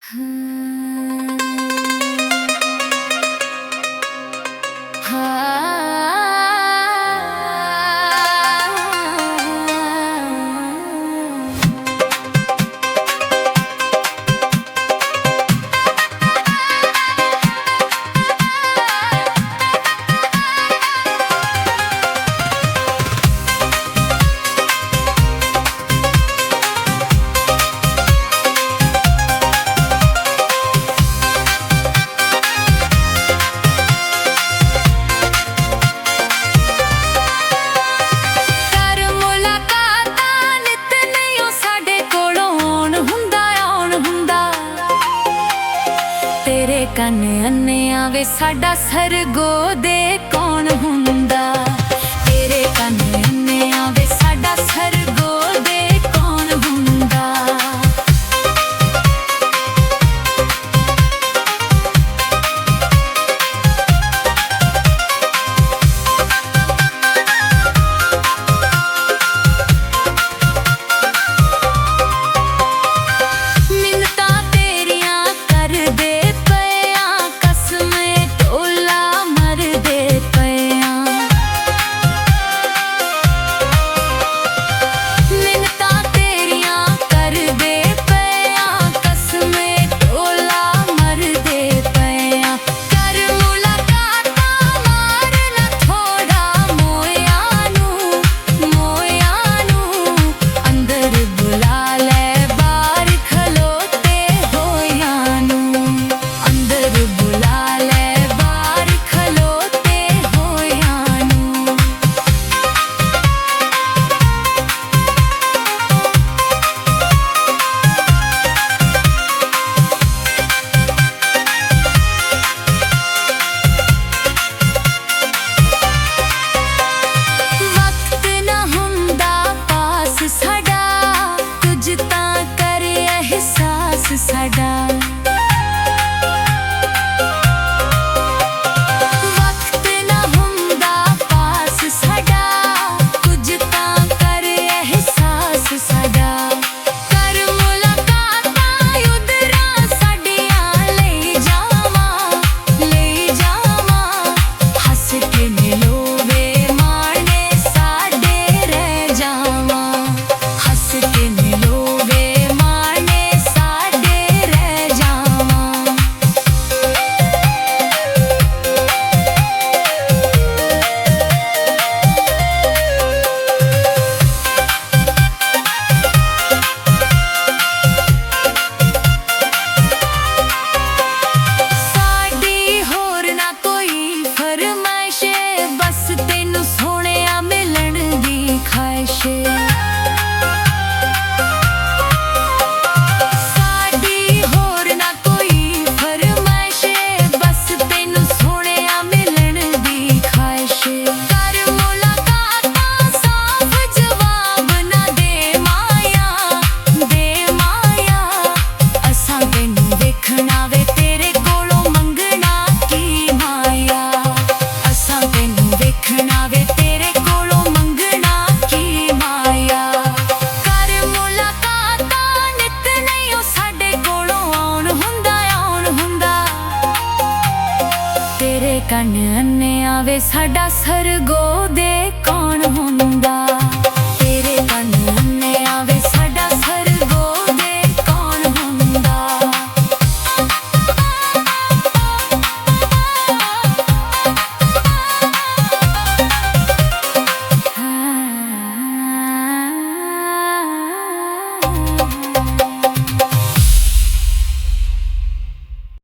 हाँ, तेरे कन अन्ने आवे साडा सरगो दे कौन हुंदा। तेरे कन अन्ने आवे साडा सरगो दे कौन हुंदा। साडा वक्त ना हुंदा पास साडा कुछ तां कर एहसास साडा कर मुलाकातां उधरां साडियां ले जावां हस के मिलोवे माणे साडे रह जावां हस के मिलोवे तेरे कन अन्ने आवे साडा सरगो दे कौन हुंदा।